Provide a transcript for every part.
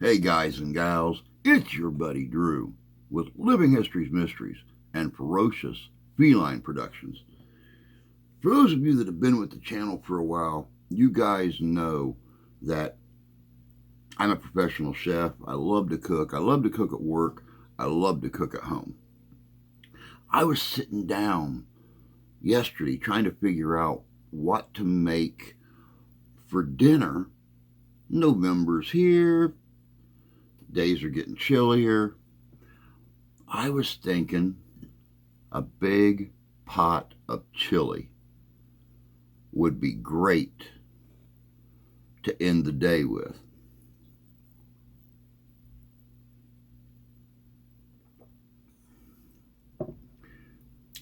Hey guys and gals, it's your buddy Drew with Living History's Mysteries and Ferocious Feline Productions. For those of you that have been with the channel for a while, you guys know that I'm a professional chef. I love to cook. I love to cook at work. I love to cook at home. I was sitting down yesterday trying to figure out what to make for dinner. November's here. Days are getting chillier. I was thinking a big pot of chili would be great to end the day with.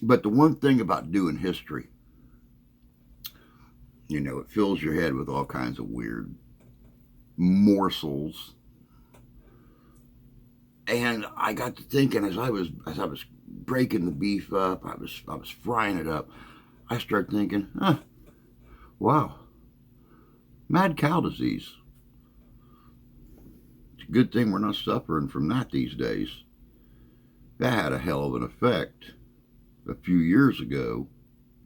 But the one thing about doing history, it fills your head with all kinds of weird morsels. And I got to thinking as I was breaking the beef up, I was frying it up, I started thinking, wow, mad cow disease. It's a good thing we're not suffering from that these days. That had a hell of an effect a few years ago,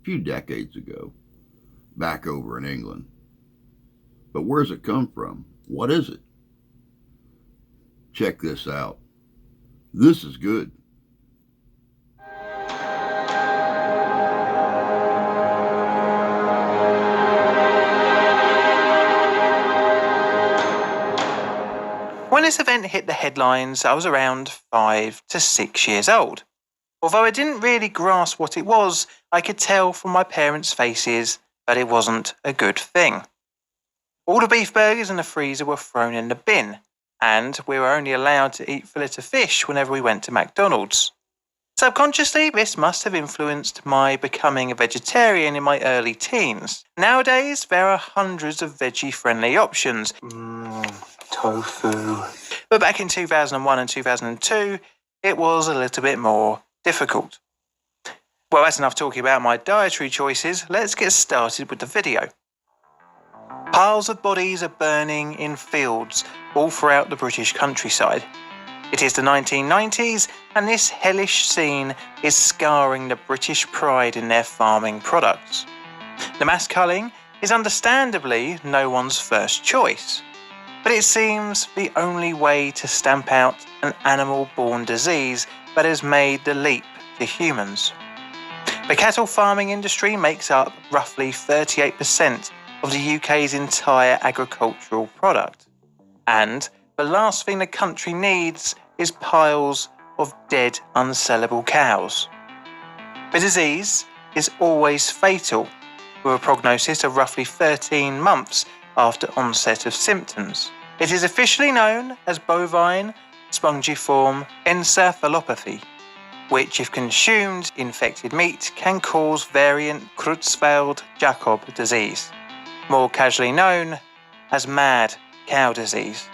a few decades ago, back over in England. But where's it come from? What is it? Check this out. This is good. When this event hit the headlines, I was around 5 to 6 years old. Although I didn't really grasp what it was, I could tell from my parents' faces that it wasn't a good thing. All the beef burgers in the freezer were thrown in the bin, and we were only allowed to eat fillet of fish whenever we went to McDonald's. Subconsciously, this must have influenced my becoming a vegetarian in my early teens. Nowadays, there are hundreds of veggie-friendly options. Tofu. But back in 2001 and 2002, it was a little bit more difficult. Well, that's enough talking about my dietary choices. Let's get started with the video. Piles of bodies are burning in fields all throughout the British countryside. It is the 1990s, and this hellish scene is scarring the British pride in their farming products. The mass culling is understandably no one's first choice, but it seems the only way to stamp out an animal-borne disease that has made the leap to humans. The cattle farming industry makes up roughly 38% of the UK's entire agricultural product. And the last thing the country needs is piles of dead, unsellable cows. The disease is always fatal, with a prognosis of roughly 13 months after onset of symptoms. It is officially known as Bovine Spongiform Encephalopathy, which, if consumed infected meat, can cause variant Creutzfeldt-Jakob disease, more casually known as mad cow disease.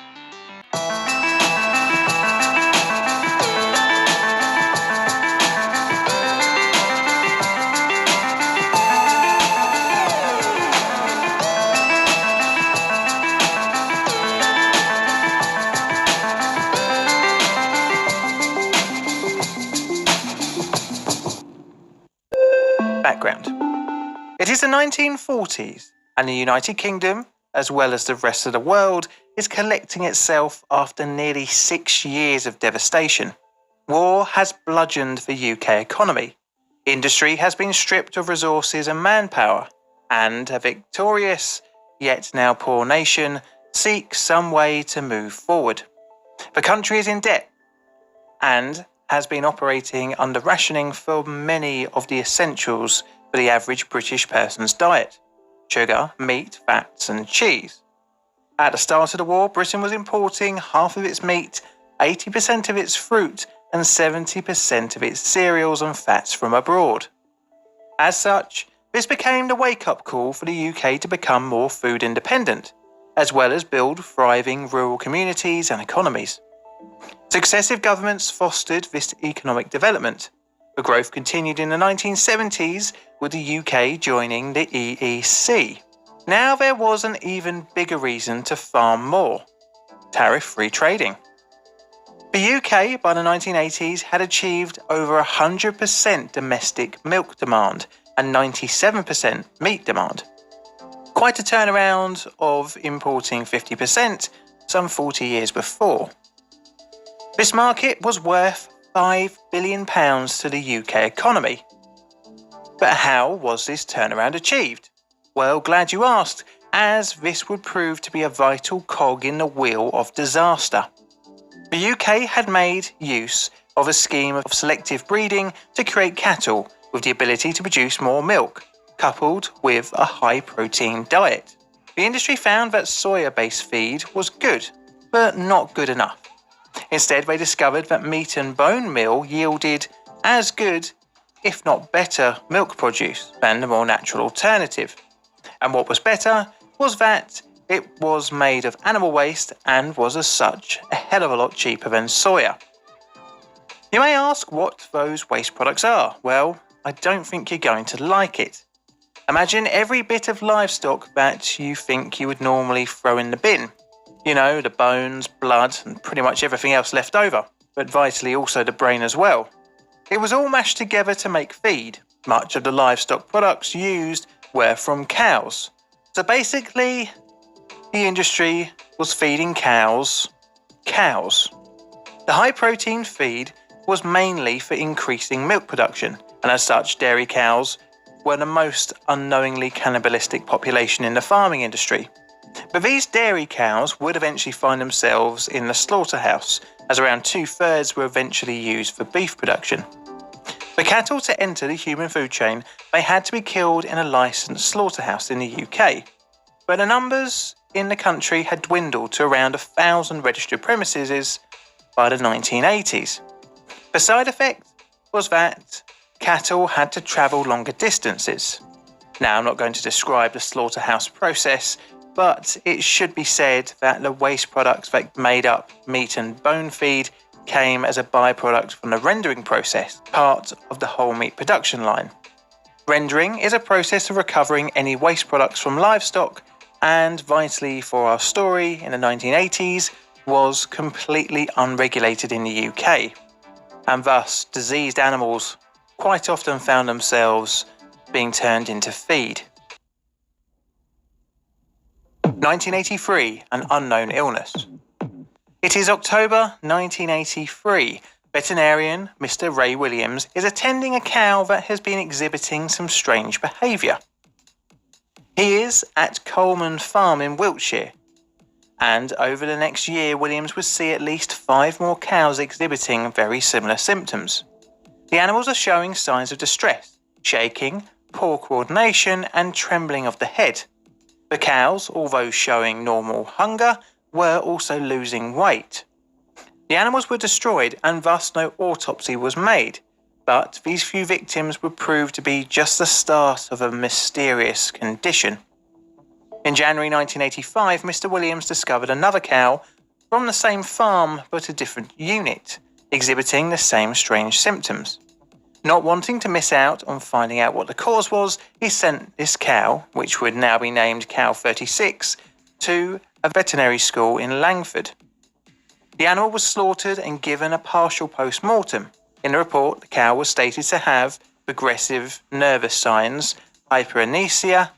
Background. It is the 1940s, and the United Kingdom, as well as the rest of the world, is collecting itself after nearly 6 years of devastation. War has bludgeoned the UK economy. Industry has been stripped of resources and manpower, and a victorious, yet now poor nation seeks some way to move forward. The country is in debt, and has been operating under rationing for many of the essentials for the average British person's diet: sugar, meat, fats and cheese. At the start of the war, Britain was importing half of its meat, 80% of its fruit and 70% of its cereals and fats from abroad. As such, this became the wake-up call for the UK to become more food independent, as well as build thriving rural communities and economies. Successive governments fostered this economic development. The growth continued in the 1970s, with the UK joining the EEC. Now there was an even bigger reason to farm more. tariff-free trading. The UK by the 1980s had achieved over 100% domestic milk demand and 97% meat demand. Quite a turnaround of importing 50% some 40 years before. This market was worth £5 billion to the UK economy. But how was this turnaround achieved? Well, glad you asked, as this would prove to be a vital cog in the wheel of disaster. The UK had made use of a scheme of selective breeding to create cattle with the ability to produce more milk, coupled with a high-protein diet. The industry found that soya-based feed was good, but not good enough. Instead, they discovered that meat and bone meal yielded as good, if not better, milk produce than the more natural alternative. And what was better was that it was made of animal waste and was as such a hell of a lot cheaper than soya. You may ask what those waste products are. Well, I don't think you're going to like it. Imagine every bit of livestock that you think you would normally throw in the bin. You know, the bones, blood, and pretty much everything else left over, but vitally also the brain as well. It was all mashed together to make feed. Much of the livestock products used were from cows. So basically, the industry was feeding cows. The high-protein feed was mainly for increasing milk production, and as such, dairy cows were the most unknowingly cannibalistic population in the farming industry. But these dairy cows would eventually find themselves in the slaughterhouse, as around 2/3 were eventually used for beef production. For cattle to enter the human food chain, they had to be killed in a licensed slaughterhouse in the UK. But the numbers in the country had dwindled to around 1,000 registered premises by the 1980s. The side effect was that cattle had to travel longer distances. Now, I'm not going to describe the slaughterhouse process, but it should be said that the waste products that made up meat and bone feed came as a byproduct from the rendering process, part of the whole meat production line. Rendering is a process of recovering any waste products from livestock, and vitally for our story in the 1980s, was completely unregulated in the UK, and thus diseased animals quite often found themselves being turned into feed. 1983, an unknown illness. It is October 1983. Veterinarian Mr. Ray Williams is attending a cow that has been exhibiting some strange behaviour. He is at Coleman Farm in Wiltshire, and over the next year Williams would see at least 5 more cows exhibiting very similar symptoms. The animals are showing signs of distress, shaking, poor coordination and trembling of the head. The cows, although showing normal hunger, were also losing weight. The animals were destroyed and thus no autopsy was made, but these few victims would prove to be just the start of a mysterious condition. In January 1985, Mr. Williams discovered another cow from the same farm but a different unit, exhibiting the same strange symptoms. Not wanting to miss out on finding out what the cause was, he sent this cow, which would now be named Cow 36, to a veterinary school in Langford. The animal was slaughtered and given a partial post-mortem. In the report, the cow was stated to have progressive nervous signs, hyperemesia,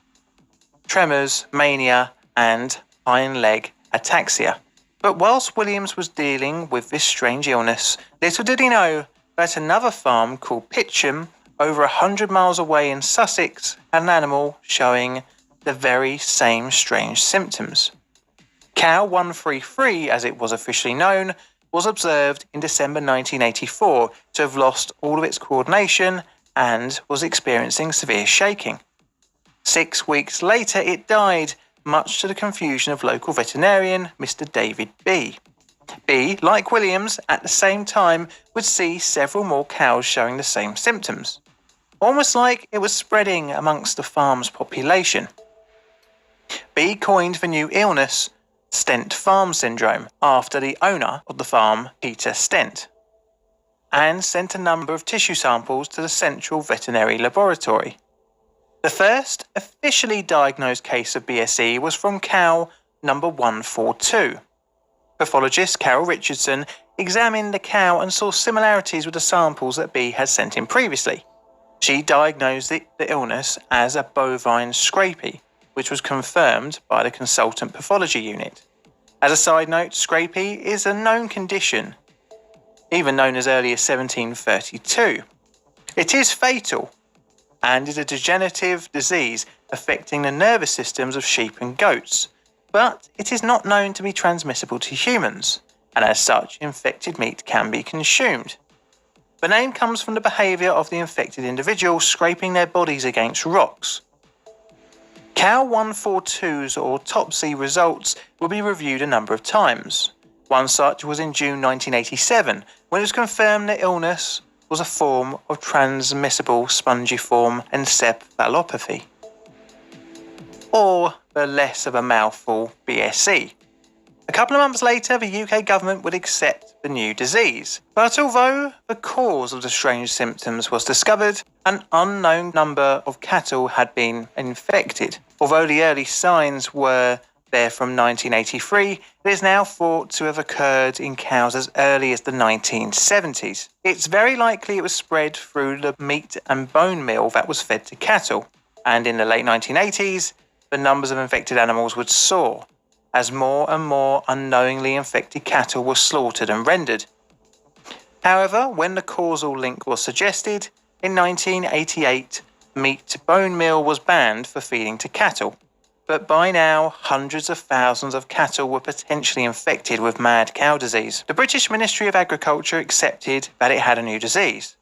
tremors, mania, and hind leg ataxia. But whilst Williams was dealing with this strange illness, little did he know that another farm called Pitcham, over 100 miles away in Sussex, had an animal showing the very same strange symptoms. Cow 133, as it was officially known, was observed in December 1984 to have lost all of its coordination and was experiencing severe shaking. 6 weeks later it died, much to the confusion of local veterinarian Mr. David B. B, like Williams, at the same time would see several more cows showing the same symptoms, almost like it was spreading amongst the farm's population. B coined the new illness Stent Farm Syndrome after the owner of the farm, Peter Stent, and sent a number of tissue samples to the Central Veterinary Laboratory. The first officially diagnosed case of BSE was from cow number 142. Pathologist Carol Richardson examined the cow and saw similarities with the samples that B had sent in previously. She diagnosed the illness as a bovine scrapie, which was confirmed by the consultant pathology unit. As a side note, scrapie is a known condition, even known as early as 1732. It is fatal and is a degenerative disease affecting the nervous systems of sheep and goats, but it is not known to be transmissible to humans, and as such, infected meat can be consumed. The name comes from the behaviour of the infected individual scraping their bodies against rocks. Cow 142's autopsy results will be reviewed a number of times. One such was in June 1987, when it was confirmed the illness was a form of transmissible spongiform encephalopathy, or the less of a mouthful BSE. A couple of months later, the UK government would accept the new disease. But although the cause of the strange symptoms was discovered, an unknown number of cattle had been infected. Although the early signs were there from 1983, it is now thought to have occurred in cows as early as the 1970s. It's very likely it was spread through the meat and bone meal that was fed to cattle, and in the late 1980s, the numbers of infected animals would soar, as more and more unknowingly infected cattle were slaughtered and rendered. However, when the causal link was suggested, in 1988, meat-bone meal was banned for feeding to cattle. But by now, hundreds of thousands of cattle were potentially infected with mad cow disease. The British Ministry of Agriculture accepted that it had a new disease,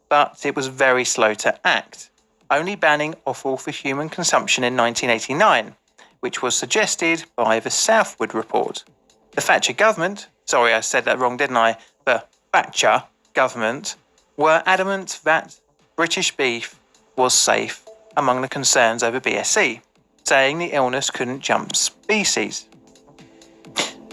but it was very slow to act, only banning offal for human consumption in 1989, which was suggested by the Southwood Report. The Thatcher government, sorry I said that wrong didn't I, the Thatcher government were adamant that British beef was safe among the concerns over BSE, saying the illness couldn't jump species.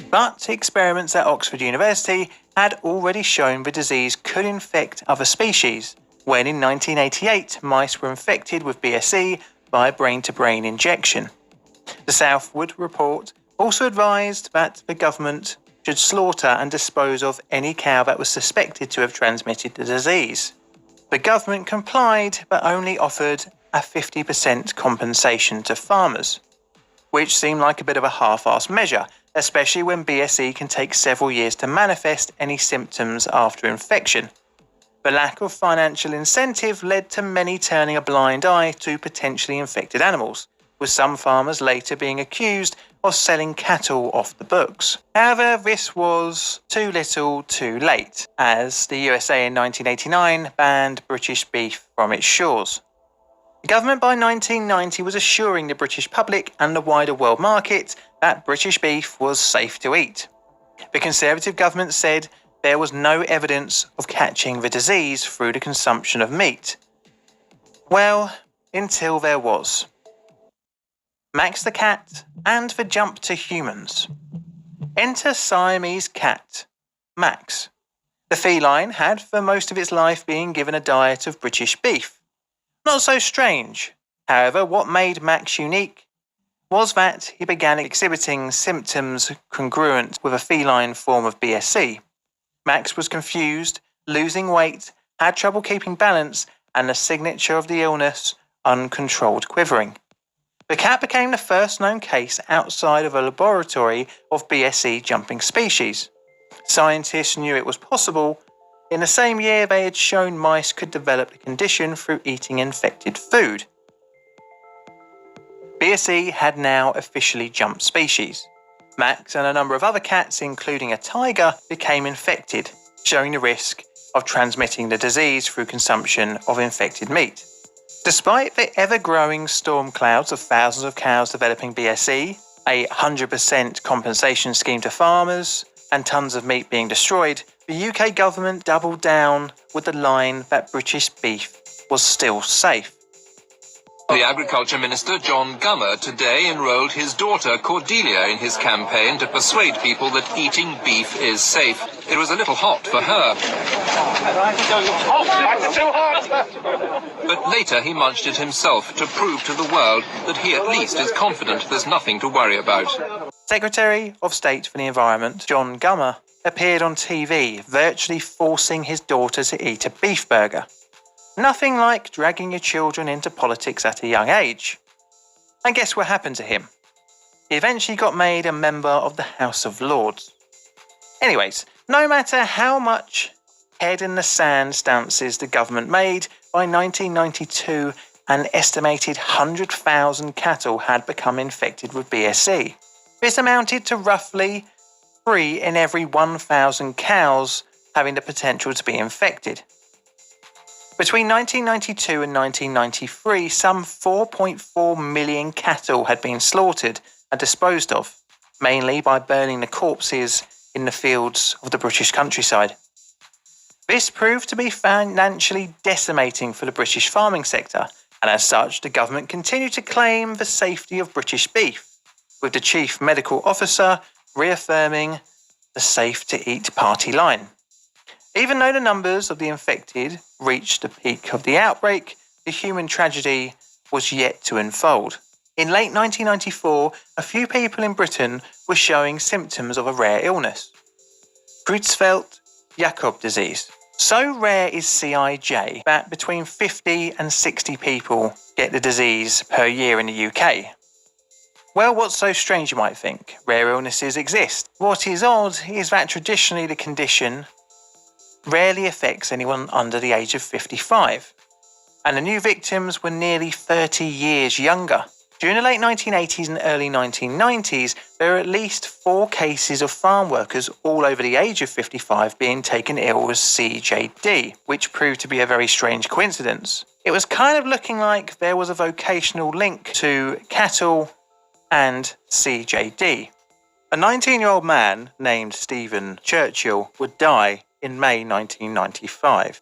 But experiments at Oxford University had already shown the disease could infect other species, when in 1988 mice were infected with BSE by brain-to-brain injection. The Southwood Report also advised that the government should slaughter and dispose of any cow that was suspected to have transmitted the disease. The government complied, but only offered a 50% compensation to farmers, which seemed like a bit of a half-assed measure, especially when BSE can take several years to manifest any symptoms after infection. The lack of financial incentive led to many turning a blind eye to potentially infected animals, with some farmers later being accused of selling cattle off the books. However, this was too little too late, as the USA in 1989 banned British beef from its shores. The government by 1990 was assuring the British public and the wider world market that British beef was safe to eat. The Conservative government said there was no evidence of catching the disease through the consumption of meat. Well, until there was. Max the cat and the jump to humans. Enter Siamese cat, Max. The feline had for most of its life been given a diet of British beef. Not so strange. However, what made Max unique was that he began exhibiting symptoms congruent with a feline form of BSE. Max was confused, losing weight, had trouble keeping balance, and the signature of the illness, uncontrolled quivering. The cat became the first known case outside of a laboratory of BSE jumping species. Scientists knew it was possible. In the same year, they had shown mice could develop the condition through eating infected food. BSE had now officially jumped species. Max and a number of other cats, including a tiger, became infected, showing the risk of transmitting the disease through consumption of infected meat. Despite the ever-growing storm clouds of thousands of cows developing BSE, a 100% compensation scheme to farmers, and tons of meat being destroyed, the UK government doubled down with the line that British beef was still safe. The Agriculture Minister, John Gummer, today enrolled his daughter, Cordelia, in his campaign to persuade people that eating beef is safe. It was a little hot for her. But later he munched it himself to prove to the world that he at least is confident there's nothing to worry about. Secretary of State for the Environment, John Gummer, appeared on TV, virtually forcing his daughter to eat a beef burger. Nothing like dragging your children into politics at a young age. And guess what happened to him? He eventually got made a member of the House of Lords. Anyways, no matter how much head in the sand stances the government made, by 1992 an estimated 100,000 cattle had become infected with BSE. This amounted to roughly 3 in every 1,000 cows having the potential to be infected. Between 1992 and 1993, some 4.4 million cattle had been slaughtered and disposed of, mainly by burning the corpses in the fields of the British countryside. This proved to be financially decimating for the British farming sector, and as such, the government continued to claim the safety of British beef, with the chief medical officer reaffirming the safe-to-eat party line. Even though the numbers of the infected reached the peak of the outbreak, the human tragedy was yet to unfold. In late 1994, a few people in Britain were showing symptoms of a rare illness, Creutzfeldt-Jakob disease. So rare is CIJ that between 50 and 60 people get the disease per year in the UK. Well, what's so strange, you might think? Rare illnesses exist. What is odd is that traditionally the condition rarely affects anyone under the age of 55, and the new victims were nearly 30 years younger. During the late 1980s and early 1990s, there were at least 4 cases of farm workers all over the age of 55 being taken ill with CJD, which proved to be a very strange coincidence. It was kind of looking like there was a vocational link to cattle and CJD. A 19-year-old man named Stephen Churchill would die in May 1995,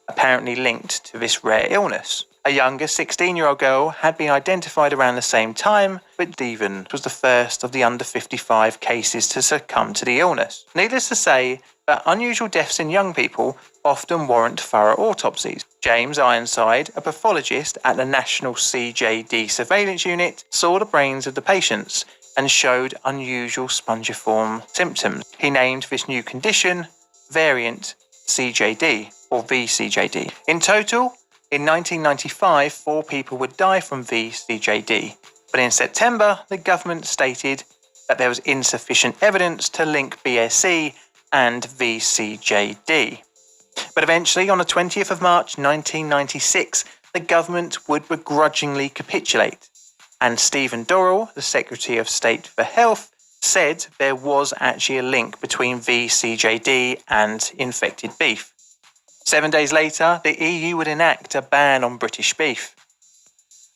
apparently linked to this rare illness. A younger 16-year-old girl had been identified around the same time, but Stephen was the first of the under 55 cases to succumb to the illness. Needless to say that unusual deaths in young people often warrant thorough autopsies. James Ironside, a pathologist at the National CJD Surveillance Unit, saw the brains of the patients and showed unusual spongiform symptoms. He named this new condition variant CJD or VCJD. In total, in 1995, 4 people would die from VCJD, but in September, the government stated that there was insufficient evidence to link BSE and VCJD. But eventually, on the 20th of March 1996, the government would begrudgingly capitulate, and Stephen Dorrell, the Secretary of State for Health, said there was actually a link between VCJD and infected beef. 7 days later, the EU would enact a ban on British beef.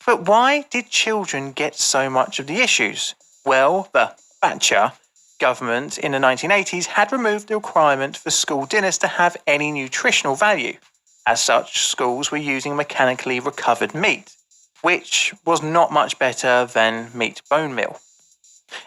But why did children get so much of the issues? Well, the Thatcher government in the 1980s had removed the requirement for school dinners to have any nutritional value. As such, schools were using mechanically recovered meat, which was not much better than meat bone meal.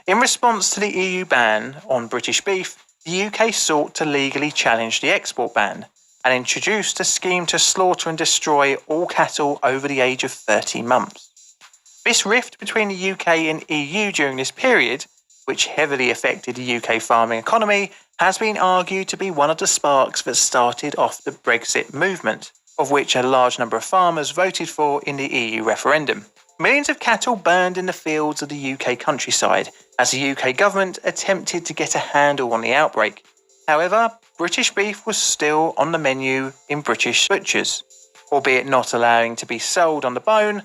In response to the EU ban on British beef, the UK sought to legally challenge the export ban and introduced a scheme to slaughter and destroy all cattle over the age of 30 months. This rift between the UK and EU during this period, which heavily affected the UK farming economy, has been argued to be one of the sparks that started off the Brexit movement, of which a large number of farmers voted for in the EU referendum. Millions of cattle burned in the fields of the UK countryside as the UK government attempted to get a handle on the outbreak. However, British beef was still on the menu in British butchers, albeit not allowing to be sold on the bone,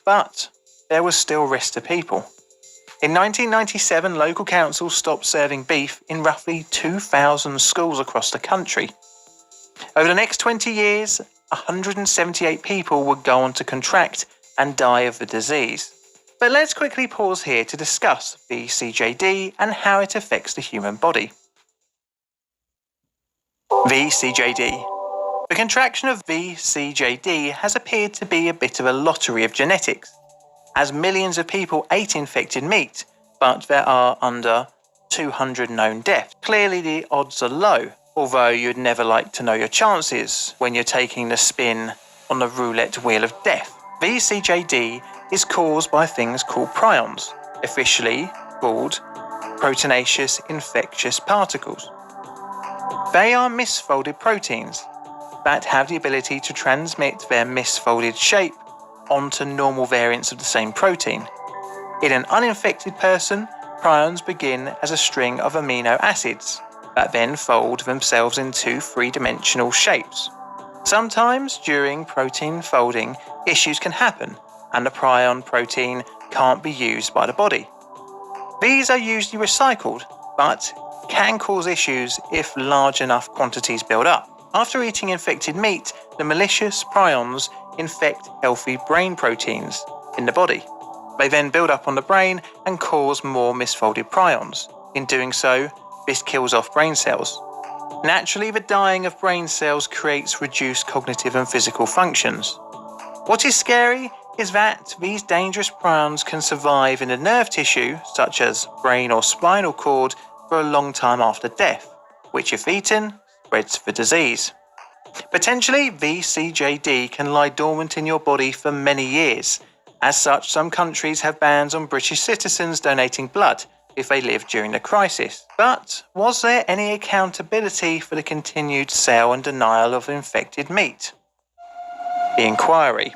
but there was still risk to people. In 1997, local councils stopped serving beef in roughly 2,000 schools across the country. Over the next 20 years, 178 people would go on to contract and die of the disease. But let's quickly pause here to discuss VCJD and how it affects the human body. VCJD. The contraction of VCJD has appeared to be a bit of a lottery of genetics, as millions of people ate infected meat, but there are under 200 known deaths. Clearly the odds are low, although you'd never like to know your chances when you're taking the spin on the roulette wheel of death. VCJD is caused by things called prions, officially called proteinaceous infectious particles. They are misfolded proteins that have the ability to transmit their misfolded shape onto normal variants of the same protein. In an uninfected person, prions begin as a string of amino acids that then fold themselves into three-dimensional shapes. Sometimes during protein folding, issues can happen and the prion protein can't be used by the body. These are usually recycled, but can cause issues if large enough quantities build up. After eating infected meat, the malicious prions infect healthy brain proteins in the body. They then build up on the brain and cause more misfolded prions. In doing so, this kills off brain cells. Naturally, the dying of brain cells creates reduced cognitive and physical functions. What is scary is that these dangerous prions can survive in the nerve tissue, such as brain or spinal cord, for a long time after death, which if eaten, spreads the disease. Potentially, VCJD can lie dormant in your body for many years. As such, some countries have bans on British citizens donating blood if they live during the crisis. But was there any accountability for the continued sale and denial of infected meat? The inquiry.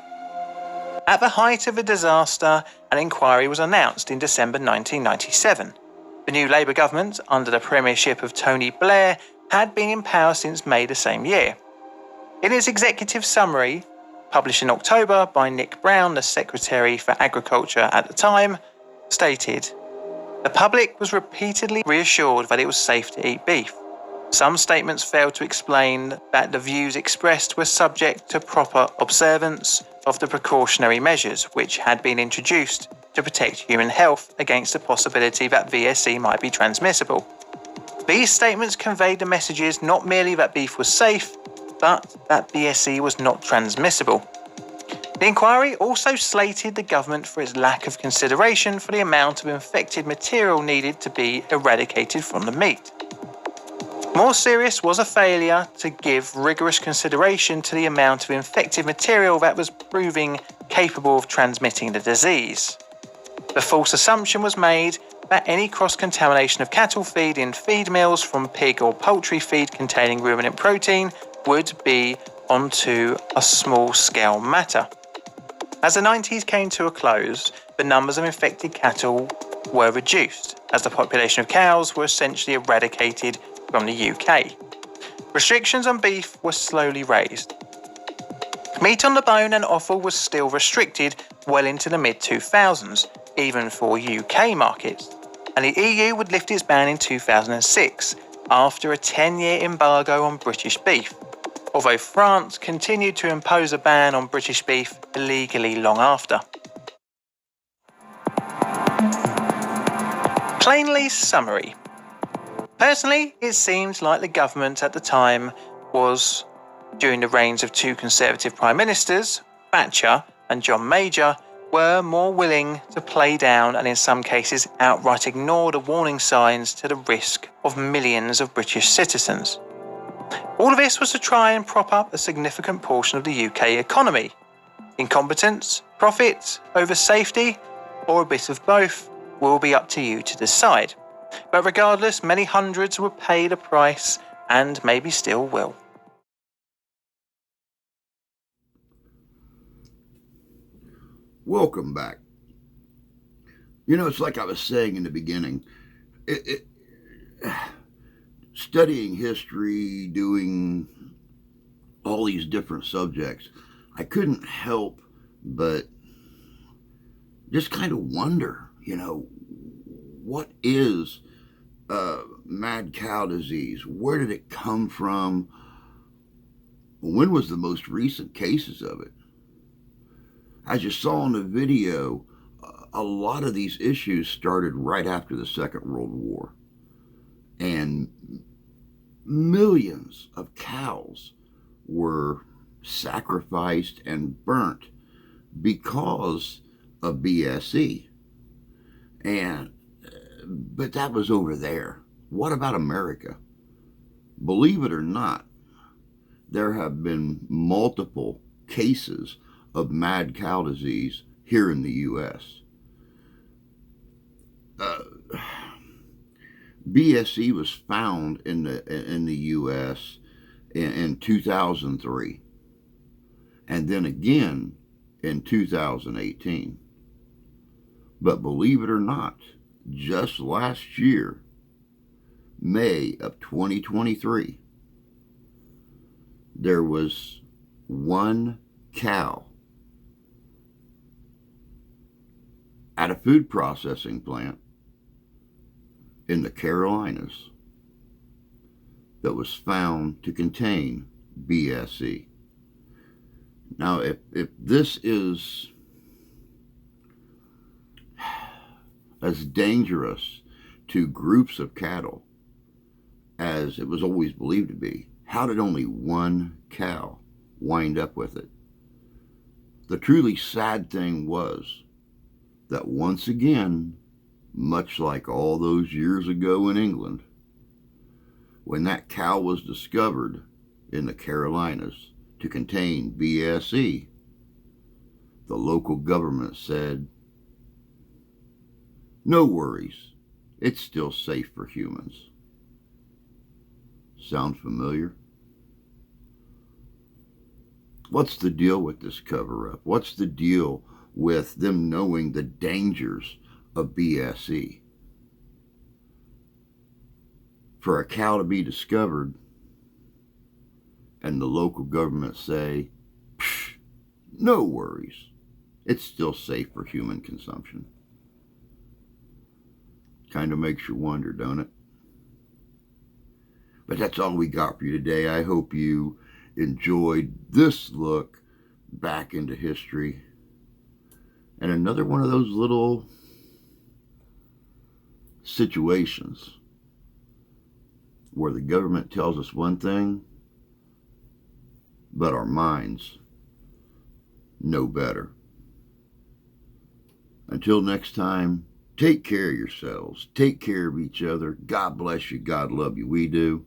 At the height of the disaster, an inquiry was announced in December 1997. The new Labour government, under the premiership of Tony Blair, had been in power since May the same year. In its executive summary, published in October by Nick Brown, the Secretary for Agriculture at the time, stated, "The public was repeatedly reassured that it was safe to eat beef. Some statements failed to explain that the views expressed were subject to proper observance of the precautionary measures which had been introduced to protect human health against the possibility that VSE might be transmissible. These statements conveyed the messages not merely that beef was safe, but that BSE was not transmissible." The inquiry also slated the government for its lack of consideration for the amount of infected material needed to be eradicated from the meat. More serious was a failure to give rigorous consideration to the amount of infected material that was proving capable of transmitting the disease. The false assumption was made that any cross-contamination of cattle feed in feed mills from pig or poultry feed containing ruminant protein would be onto a small-scale matter. As the 90s came to a close, the numbers of infected cattle were reduced, as the population of cows were essentially eradicated from the UK. Restrictions on beef were slowly raised. Meat on the bone and offal was still restricted well into the mid-2000s, even for UK markets, and the EU would lift its ban in 2006 after a 10-year embargo on British beef, although France continued to impose a ban on British beef illegally long after. Plainly summary. Personally, it seemed like the government at the time was, during the reigns of two Conservative Prime Ministers, Thatcher and John Major, were more willing to play down and in some cases outright ignore the warning signs to the risk of millions of British citizens. All of this was to try and prop up a significant portion of the UK economy. Incompetence, profit over safety, or a bit of both will be up to you to decide. But regardless, many hundreds will pay the price and maybe still will. Welcome back. You know, it's like I was saying in the beginning, studying history, doing all these different subjects, I couldn't help but just kind of wonder, what is mad cow disease? Where did it come from? When was the most recent cases of it? As you saw in the video, a lot of these issues started right after the Second World War. And millions of cows were sacrificed and burnt because of BSE. But that was over there. What about America? Believe it or not, there have been multiple cases of mad cow disease here in the U.S. BSE was found in the U.S. in 2003, and then again in 2018. But believe it or not, just last year, May of 2023, there was one cow at a food processing plant in the Carolinas that was found to contain BSE. Now, if this is as dangerous to groups of cattle as it was always believed to be, how did only one cow wind up with it? The truly sad thing was that once again, much like all those years ago in England, when that cow was discovered in the Carolinas to contain BSE, the local government said, "No worries, it's still safe for humans." Sound familiar? What's the deal with this cover-up? What's the deal with them knowing the dangers of BSE? For a cow to be discovered and the local government say, "No worries, it's still safe for human consumption." Kind of makes you wonder, don't it? But that's all we got for you today. I hope you enjoyed this look back into history. And another one of those little situations where the government tells us one thing, but our minds know better. Until next time, take care of yourselves. Take care of each other. God bless you. God love you. We do.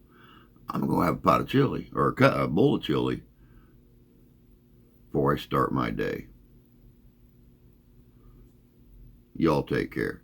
I'm going to have a pot of chili, or a bowl of chili, before I start my day. Y'all take care.